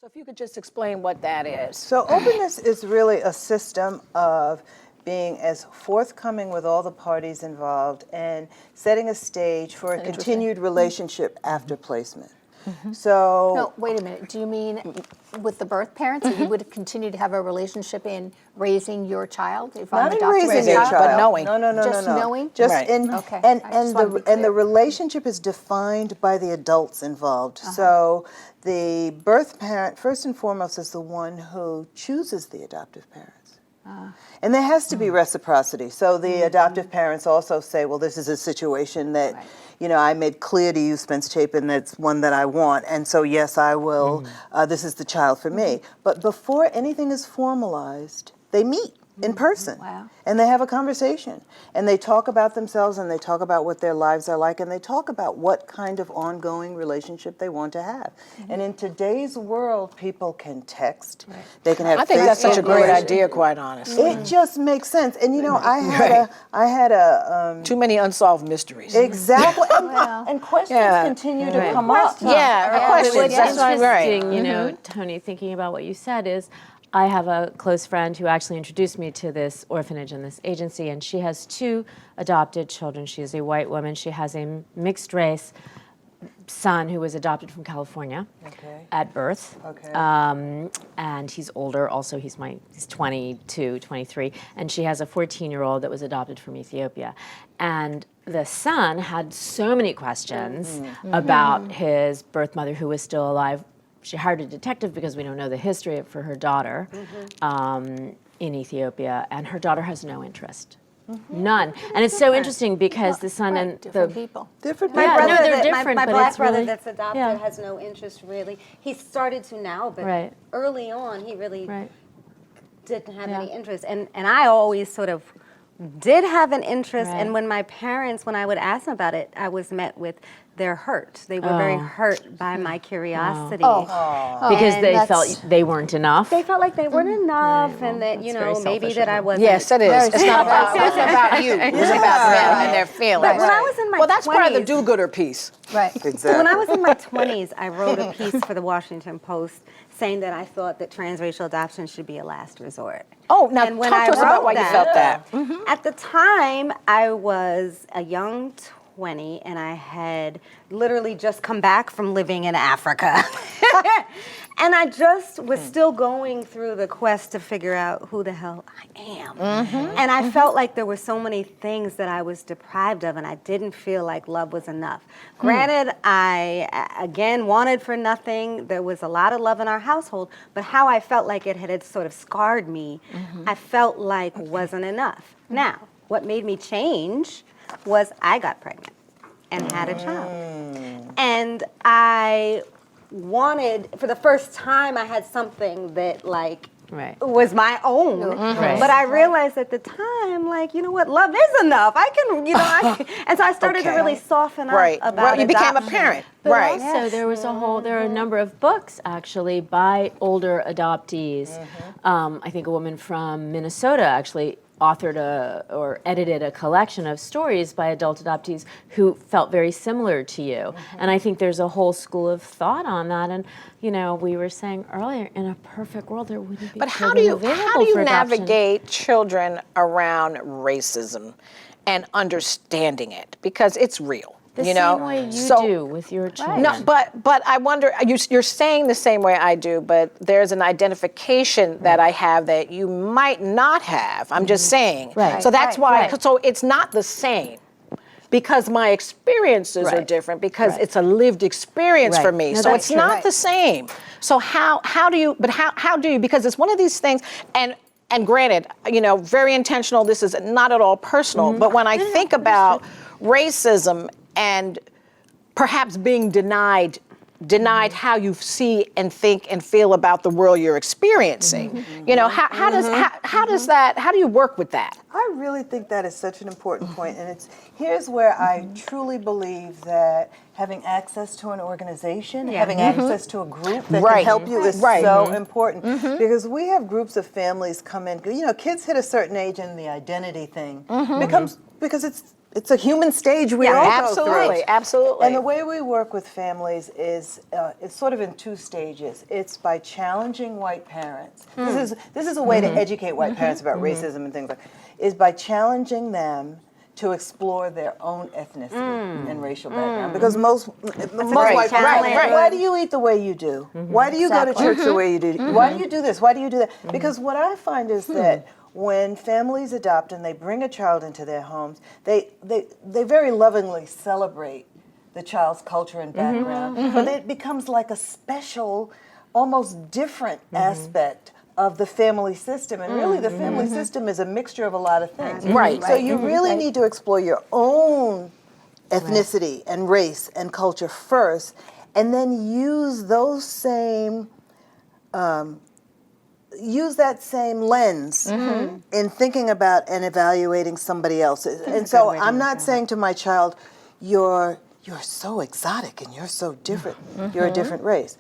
So if you could just explain what that is. So openness is really a system of being as forthcoming with all the parties involved and setting a stage for a continued relationship after placement. So No, wait a minute. Do you mean with the birth parents, that you would continue to have a relationship in raising your child? If I'm not in adopting raising a your child? child, but knowing. No, Just knowing? Just Right. in, Okay. and I just wanna be and the clear. relationship is defined by the adults involved. So the birth parent, first and foremost, is the one who chooses the adoptive parents. And there has to be reciprocity. So the adoptive parents also say, well, this is a situation that, you know, I made clear to you, Spence Chapin, that's one that I want. And so, yes, I will, this is the child for me. But before anything is formalized, they meet in person. Wow. And they have a conversation. And they talk about themselves, and they talk about what their lives are like, and they talk about what kind of ongoing relationship they want to have. And in today's world, people can text. They can have I think that's such a Facebook great relations. idea, quite honestly. It just makes sense. And you know, I had a Too many unsolved mysteries. exactly, and questions Yeah. continue to come up. Yeah, questions. What's That's right. interesting, you know, Tony, thinking about what you said is, I have a close friend who actually introduced me to this orphanage and this agency, and she has 2 adopted children. She is a white woman. She has a mixed race son who was adopted from California at birth. And he's older also. He's 22, 23. And she has a 14-year-old that was adopted from Ethiopia. And the son had so many questions about his birth mother who was still alive. She hired a detective because we don't know the history for her daughter in Ethiopia, and her daughter has no interest. None. And it's so interesting because the son and different the people. Different Yeah, people. no, they're different, my but black it's brother really- that's adopted yeah. has no interest really. He started to now, but Right. early on he really right. didn't have Yeah. any interest. And I always sort of did have an interest, Right. and when my parents, when I would ask them about it, I was met with their hurt. They were very hurt by my curiosity. Because And they that's- felt they weren't enough. They felt like they weren't enough, and that, you that's very know, maybe selfish that of I them. wasn't. Yes, it is. It's not about, it wasn't about you. It was about them and their feelings. But when I was in my Well, that's part of the 20s do-gooder piece. Right. Exactly. When I was in my 20s, I wrote a piece for the Washington Post saying that I thought that transracial adoption should be a last resort. Oh, now And when talk I to us about wrote why you felt that. At the time, I was a young 20, and I had literally just come back from living in Africa. And I just was still going through the quest to figure out who the hell I am. And I felt like there were so many things that I was deprived of, and I didn't feel like love was enough. Granted, I, again, wanted for nothing. There was a lot of love in our household, but how I felt like it had sort of scarred me, I felt like wasn't enough. Now, what made me change was I got pregnant and had a child. And I wanted, for the first time, I had something that like Right. was my own. Right. But I realized at the time, like, you know what, love is enough. I can, you know, and so I started to Okay. really soften up Right. about Well, you became a adoption. parent. But Right. also, there was there are a number of books actually by older adoptees. I think a woman from Minnesota actually authored or edited a collection of stories by adult adoptees who felt very similar to you. And I think there's a whole school of thought on that. And, you know, we were saying earlier, in a perfect world, there wouldn't be But how do you available for adoption. navigate children around racism and understanding it, because it's real? The you know, same way you So- do with your children. No, but I wonder. You're saying the same way I do, but there's an identification that I have that you might not have. I'm just saying. Right. So that's why. Right. So it's not the same. Because my experiences are Right. different, because Right. it's a lived experience for Right. me. No, So that's it's not true. the same. So how do you, how do you, because it's one of these things, and granted, you know, very intentional, this is not at all personal, but when I think about racism and perhaps being denied how you see and think and feel about the world you're experiencing. You know, how do you work with that? I really think that is such an important point, and here's where I truly believe that having access to an organization, having access to a group that can help you is so important, because we have groups of families come in. You know, kids hit a certain age and the identity thing becomes, because it's a human stage we all go through. Absolutely, absolutely. And the way we work with families is it's sort of in two stages. It's by challenging white parents. This is a way to educate white parents about racism and things like that, is by challenging them to explore their own ethnicity and racial background. Because most white parents, why do you eat the way you do? Why do you go to church the way you do? Why do you do this? Why do you do that? Because what I find is that when families adopt and they bring a child into their homes, they very lovingly celebrate the child's culture and background, but it becomes like a special, almost different aspect of the family system. And really the family system is a mixture of a lot of things. Right. So you really need to explore your own ethnicity and race and culture first, and then use those same use that same lens in thinking about and evaluating somebody else's. And so I'm not saying to my child, you're so exotic and you're so different. You're a different race.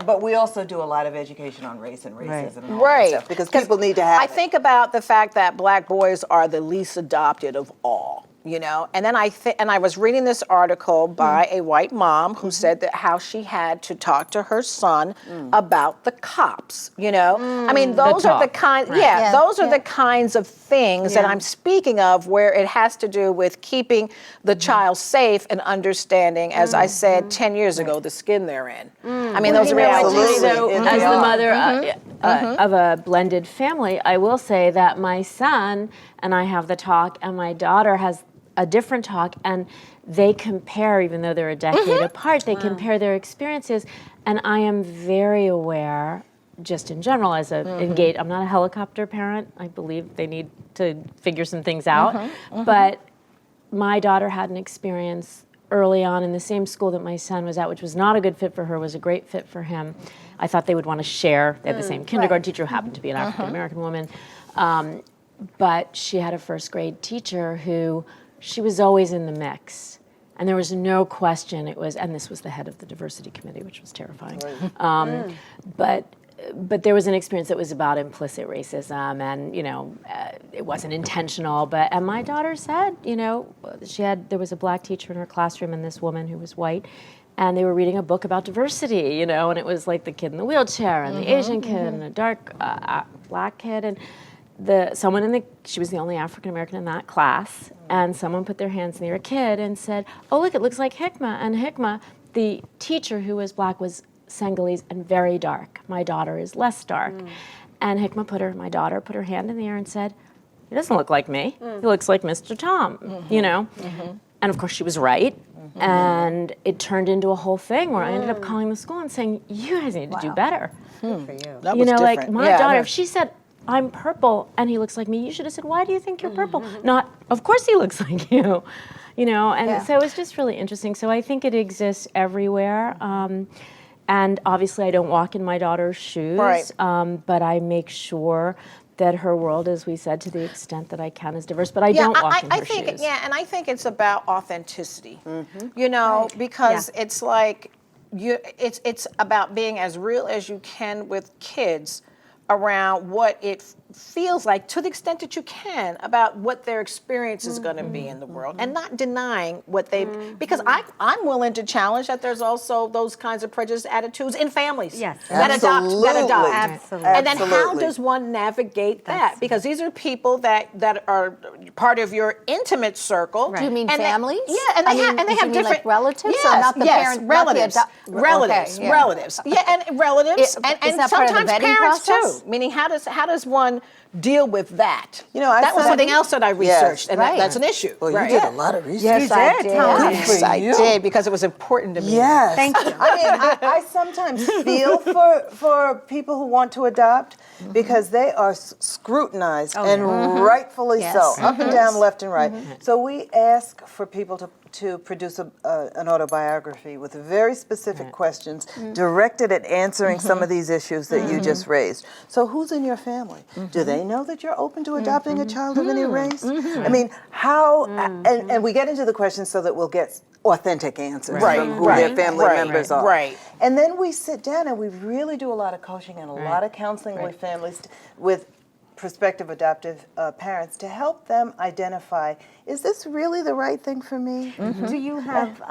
But we also do a lot of education on race and racism and all that stuff, because people need to have I think about the fact that black boys are the least adopted of all. You know, and then I was reading this article by a white mom who said that how she had to talk to her son about the cops. You know, I mean, those are the kind. Yeah, those are the kinds of things that I'm speaking of, where it has to do with keeping the child safe and understanding, as I said 10 years ago, the skin they're in. I mean, those are realities. So, as the mother of a blended family, I will say that my son and I have the talk, and my daughter has a different talk, and they compare, even though they're a decade apart, they compare their experiences. And I am very aware, just in general, as a engaged, I'm not a helicopter parent. I believe they need to figure some things out. But my daughter had an experience early on in the same school that my son was at, which was not a good fit for her, was a great fit for him. I thought they would want to share. They had the same kindergarten teacher who happened to be an African-American woman. But she had a first grade teacher who, she was always in the mix. And there was no question and this was the head of the diversity committee, which was terrifying. But there was an experience that was about implicit racism, and, you know, it wasn't intentional, and my daughter said, you know, there was a black teacher in her classroom and this woman who was white, and they were reading a book about diversity, you know, and it was like the kid in the wheelchair and the Asian kid and a dark black kid, and she was the only African American in that class, and someone put their hands near a kid and said, "Oh, look, it looks like Hikma." And Hikma, the teacher who was black, was Senegalese and very dark. My daughter is less dark. And Hikma my daughter put her hand in the air and said, "He doesn't look like me. He looks like Mr. Tom," you know? And of course she was right. And it turned into a whole thing where I ended up calling the school and saying, "You guys need to do better." Good for you. That You was know, like different. my daughter, if she said, "I'm purple and he looks like me," you should have said, "Why do you think you're purple?" Not, "Of course he looks like you." You know, and so it was just really interesting. So I think it exists everywhere. And obviously I don't walk in my daughter's shoes, but I make sure that her world, as we said, to the extent that I can, is diverse. But I don't walk in her shoes. Yeah, and I think it's about authenticity. You know, because it's like it's about being as real as you can with kids around what it feels like, to the extent that you can, about what their experience is going to be in the world, and not denying what they, because I'm willing to challenge that there's also those kinds of prejudiced attitudes in families that adopt. Absolutely. And then how does one navigate that? Because these are people that are part of your intimate circle. Do you mean and families? And they have do you mean different like relatives, or not the parents? relatives, relatives. Yeah, and relatives, and that part of the sometimes vetting parents process? too. Meaning, how does one deal with that? You know, that was something else that I researched, and Right. that's an issue. Well, you did a lot of research. Yes, I did. Good for I you. did, because it was important to me. Yes. Thank you. I mean, I sometimes feel for people who want to adopt, because they are scrutinized, and rightfully so, up and down, left and right. So we ask for people to produce an autobiography with very specific questions directed at answering some of these issues that you just raised. So who's in your family? Do they know that you're open to adopting a child of any race? I mean, how, and we get into the questions so that we'll get authentic answers from who their family members are. Right. And then we sit down and we really do a lot of coaching and a lot of counseling with families, with prospective adoptive parents to help them identify, is this really the right thing for me? Do you have,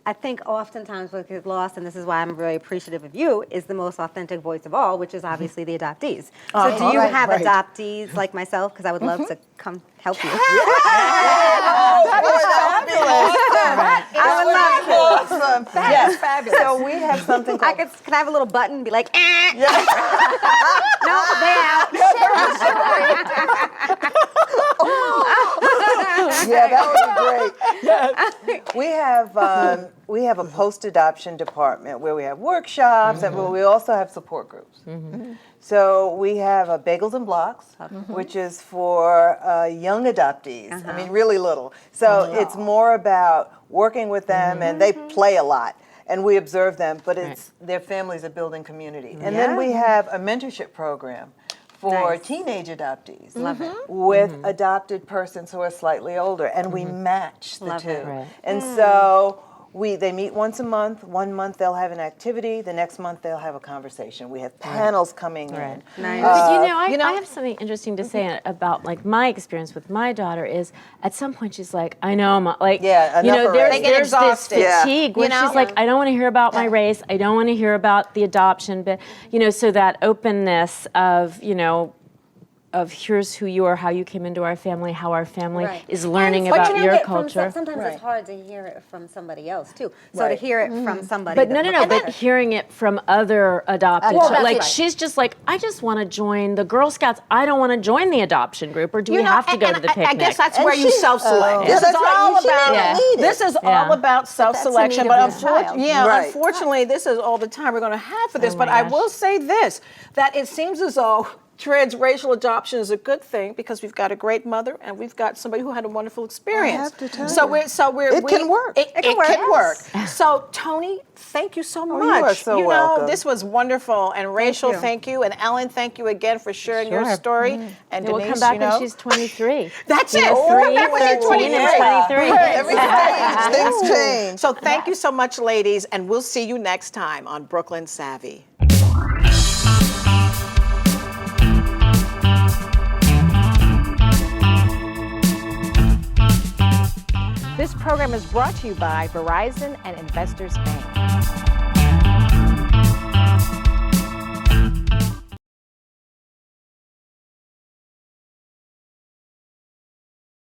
I think oftentimes what gets lost, and this is why I'm really appreciative of you, is the most authentic voice of all, which is obviously the adoptees. So do you have adoptees like myself? Because I would love to come help you. Awesome. Yes. Fabulous. So we have something called... Can I have a little button and be like, eh? No, they out. Yeah, that would be great. We have a post-adoption department where we have workshops, and we also have support groups. So we have a Bagels and Blocks, which is for young adoptees. I mean, really little. So it's more about working with them, and they play a lot. And we observe them, but it's their families are building community. And then we have a mentorship program for teenage adoptees with adopted persons who are slightly older, and we match the two. Right. And so they meet once a month. 1 month they'll have an activity. The next month they'll have a conversation. We have panels coming in. Nice. But I have something interesting to say about like my experience with my daughter is at some point she's like, I know, Mom, like, enough already. there's this exhausted. fatigue where she's like, I don't want to hear about my race. I don't want to hear about the adoption, but so that openness of, of here's who you are, how you came into our family, how our family is learning about your culture. Sometimes it's hard to hear it from somebody else too. So to hear it from somebody. But but hearing it from other adopted children. Like she's just like, I just want to join the Girl Scouts. I don't want to join the adoption group, or do we have to go to the picnic? I guess that's where you self-select. This is all about self-selection. But unfortunately, this is all the time we're going to have for this. But I will say this, that it seems as though transracial adoption is a good thing because we've got a great mother and we've got somebody who had a wonderful experience. I have to tell so you. It can work. It can work. So Tony, thank you so much. You are so welcome. This was wonderful. And Rachel, thank you. And Ellen, thank you again for sharing your story. And We'll Denise, come back when she's 23. That's it. 3, Come back when you're 13, and 23. Every stage, things change. So thank you so much, ladies, and we'll see you next time on Brooklyn Savvy. This program is brought to you by Verizon and Investors Bank.